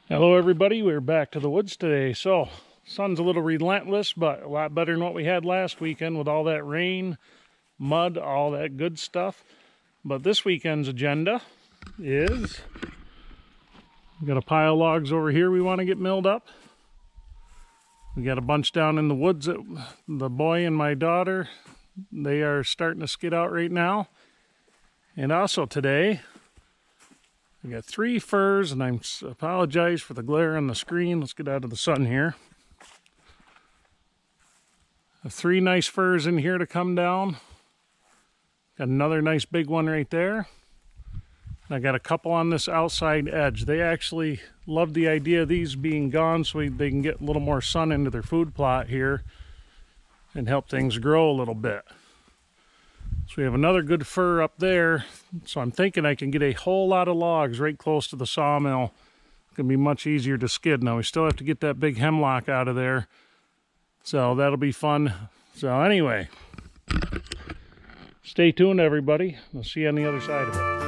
Hello everybody, we're back to the woods today. So, sun's a little relentless, but a lot better than what we had last weekend with all that rain, mud, all that good stuff. But this weekend's agenda is, we got a pile of logs over here we want to get milled up. We got a bunch down in the woods that the boy and my daughter, they are starting to skid out right now. And also today, I got 3 firs, and I apologize for the glare on the screen. Let's get out of the sun here. 3 nice firs in here to come down. Got another nice big one right there. And I got a couple on this outside edge. They actually love the idea of these being gone so they can get a little more sun into their food plot here and help things grow a little bit. So we have another good fir up there. So I'm thinking I can get a whole lot of logs right close to the sawmill. It's going to be much easier to skid. Now we still have to get that big hemlock out of there. So that'll be fun. So anyway, stay tuned everybody. We'll see you on the other side of it.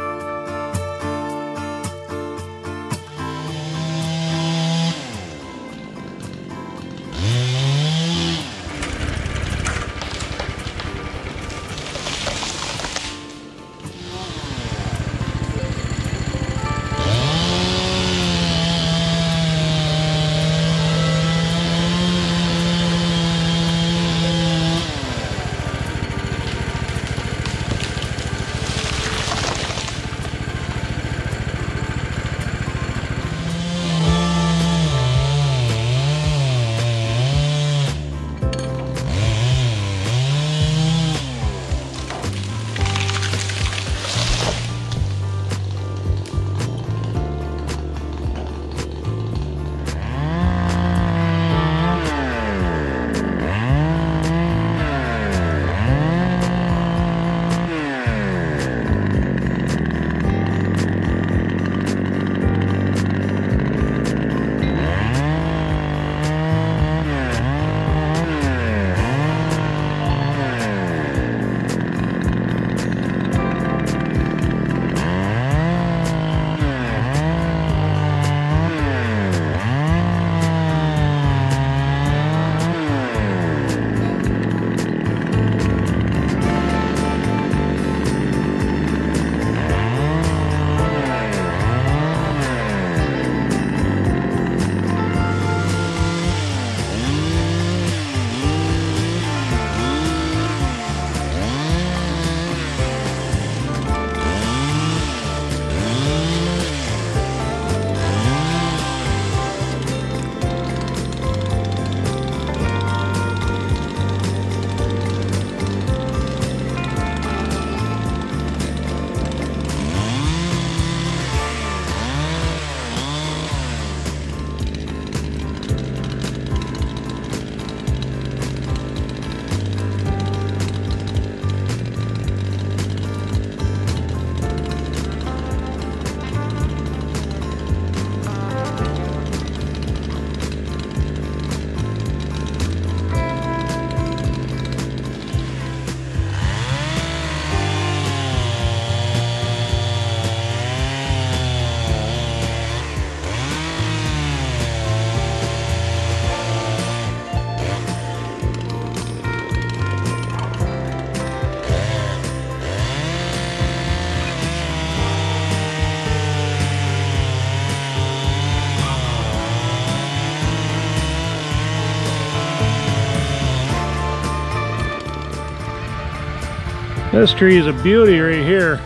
This tree is a beauty right here.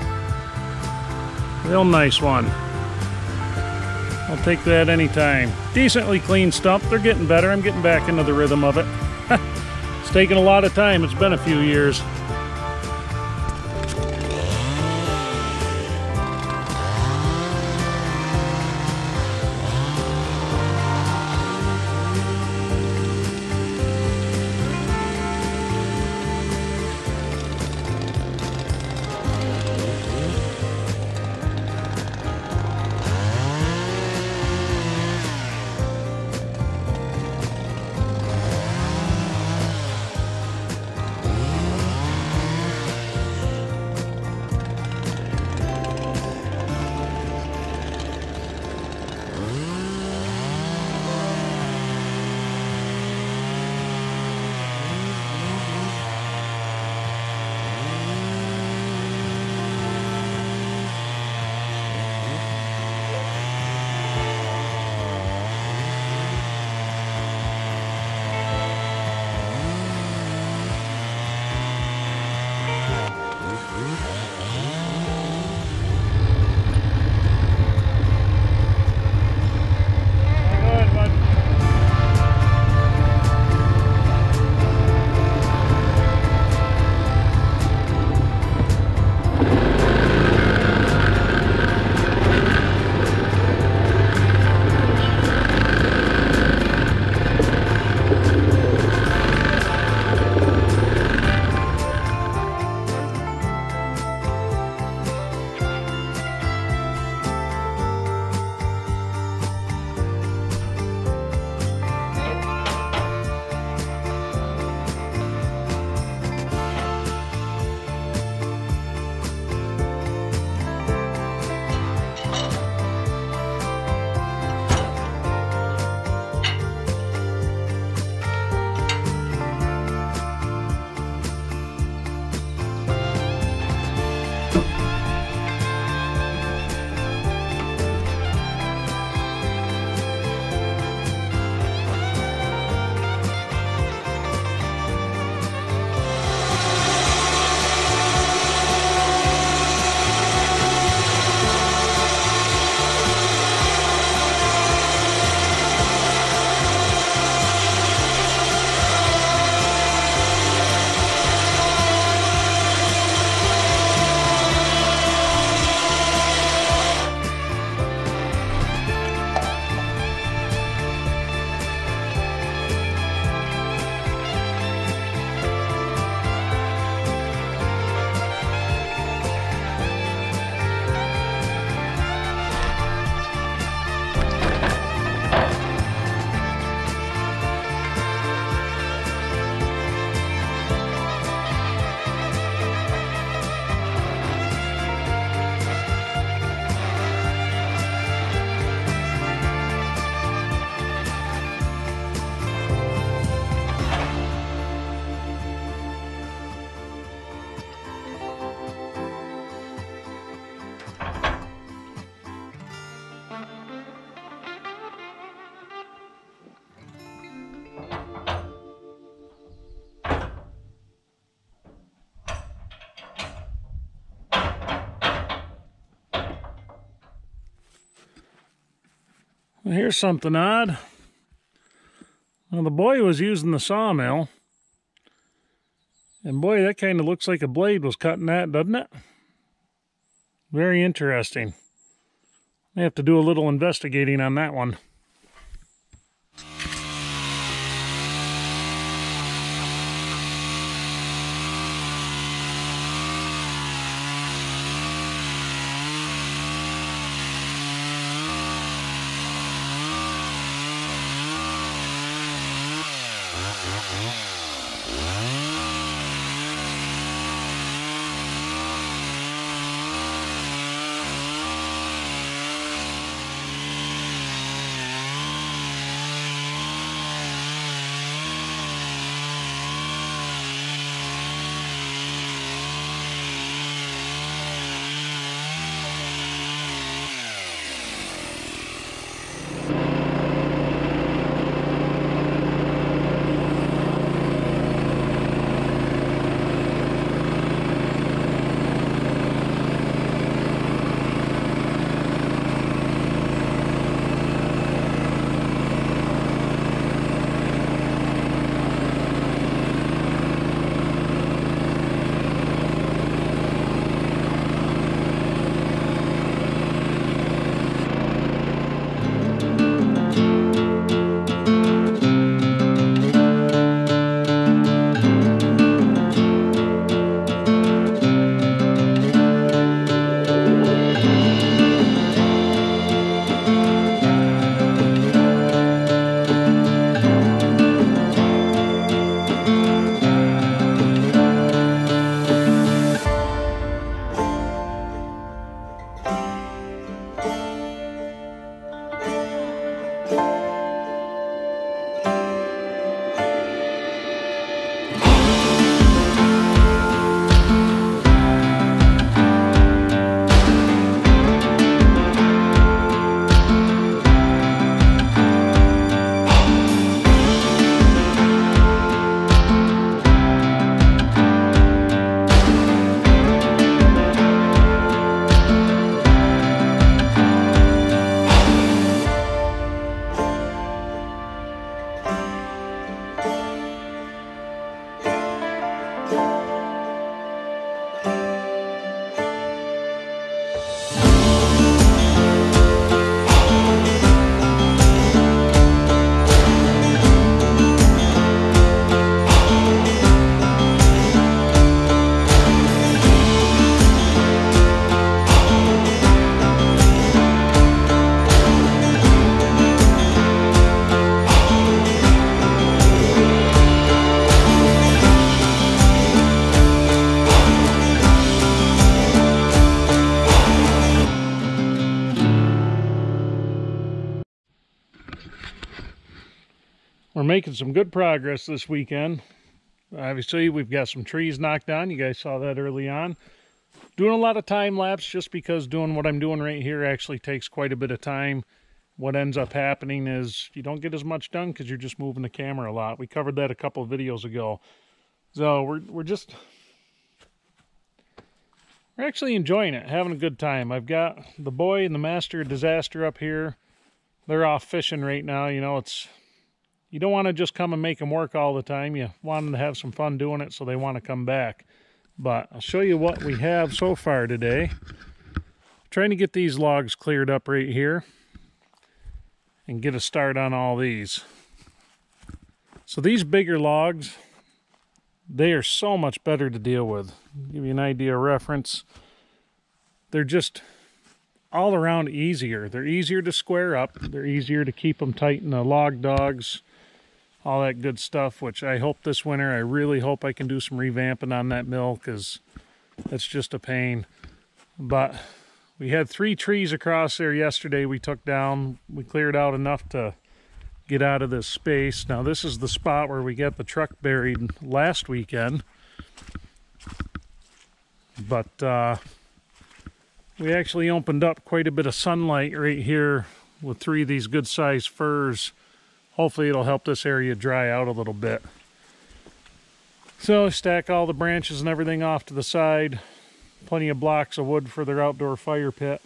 Real nice one. I'll take that anytime. Decently clean stump. They're getting better. I'm getting back into the rhythm of it. It's taken a lot of time. It's been a few years. Well, here's something odd. Well, the boy was using the sawmill. And boy, that kind of looks like a blade was cutting that, doesn't it? Very interesting. I have to do a little investigating on that one. We're making some good progress this weekend. Obviously, we've got some trees knocked down. You guys saw that early on. Doing a lot of time lapse just because doing what I'm doing right here actually takes quite a bit of time. What ends up happening is you don't get as much done because you're just moving the camera a lot. We covered that a couple of videos ago. So we're actually enjoying it, having a good time. I've got the boy and the Master of Disaster up here. They're off fishing right now. You know, you don't want to just come and make them work all the time. You want them to have some fun doing it, so they want to come back. But I'll show you what we have so far today. I'm trying to get these logs cleared up right here and get a start on all these. So these bigger logs, they are so much better to deal with. Give you an idea of reference. They're just all around easier. They're easier to square up. They're easier to keep them tight in the log dogs. All that good stuff, which I hope this winter, I really hope I can do some revamping on that mill because that's just a pain. But we had 3 trees across there yesterday we took down. We cleared out enough to get out of this space. Now this is the spot where we got the truck buried last weekend. But we actually opened up quite a bit of sunlight right here with 3 of these good sized firs. Hopefully it'll help this area dry out a little bit. So stack all the branches and everything off to the side. Plenty of blocks of wood for their outdoor fire pit.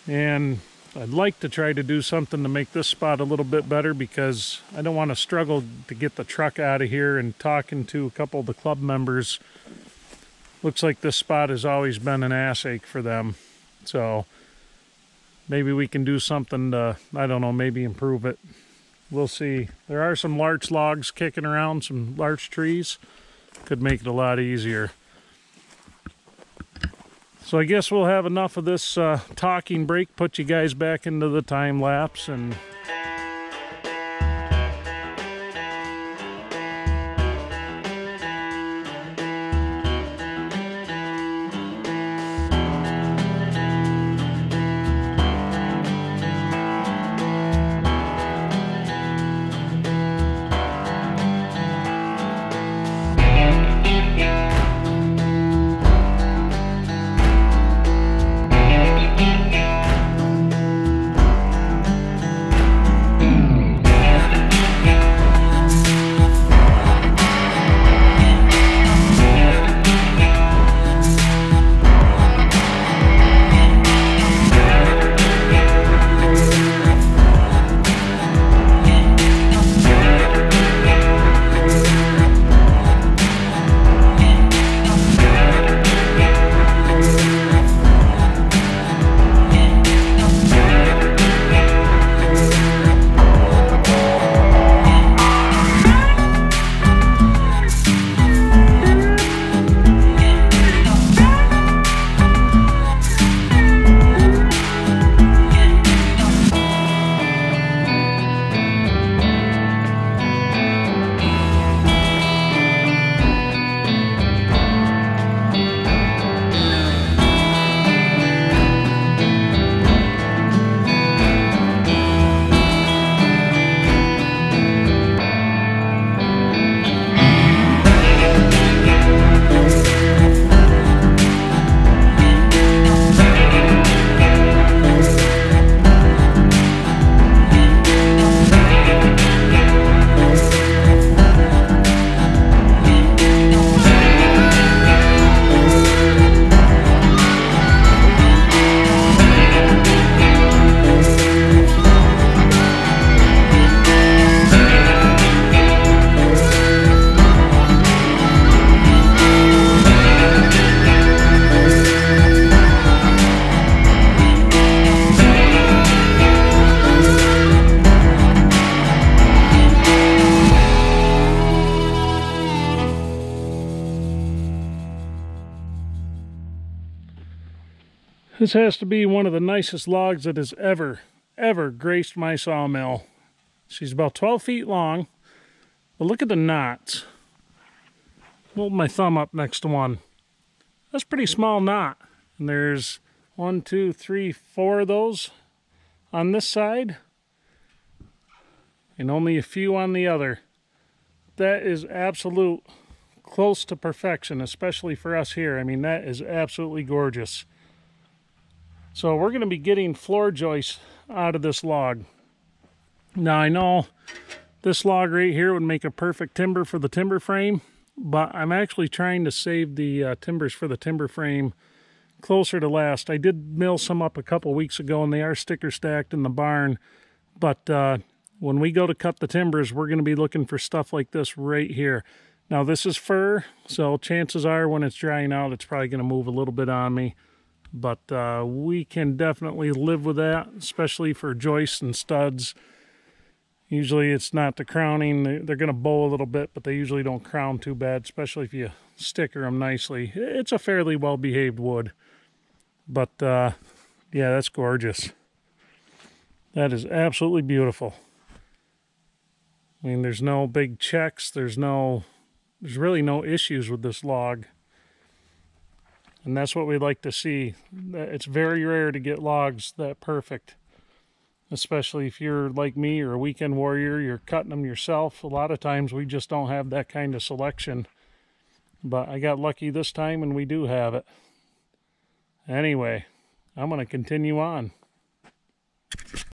And I'd like to try to do something to make this spot a little bit better, because I don't want to struggle to get the truck out of here. And talking to a couple of the club members, looks like this spot has always been an ass ache for them. So maybe we can do something to, I don't know, maybe improve it. We'll see. There are some larch logs kicking around, some larch trees. Could make it a lot easier. So I guess we'll have enough of this talking break, put you guys back into the time lapse, and this has to be one of the nicest logs that has ever graced my sawmill. She's about 12 feet long, but look at the knots. Hold my thumb up next to one. That's a pretty small knot. And there's 1, 2, 3, 4 of those on this side, and only a few on the other. That is absolute close to perfection, especially for us here. I mean, that is absolutely gorgeous. So we're going to be getting floor joists out of this log. Now I know this log right here would make a perfect timber for the timber frame, but I'm actually trying to save the timbers for the timber frame closer to last. I did mill some up a couple weeks ago, and they are sticker stacked in the barn, but when we go to cut the timbers, we're going to be looking for stuff like this right here. Now this is fir, so chances are when it's drying out, it's probably going to move a little bit on me. But we can definitely live with that, especially for joists and studs. Usually it's not the crowning. They're going to bow a little bit, but they usually don't crown too bad, especially if you sticker them nicely. It's a fairly well-behaved wood. But, yeah, that's gorgeous. That is absolutely beautiful. I mean, there's no big checks. There's really no issues with this log. And that's what we like to see. It's very rare to get logs that perfect, especially if you're like me or a weekend warrior, you're cutting them yourself. A lot of times we just don't have that kind of selection. But I got lucky this time and we do have it. Anyway, I'm going to continue on.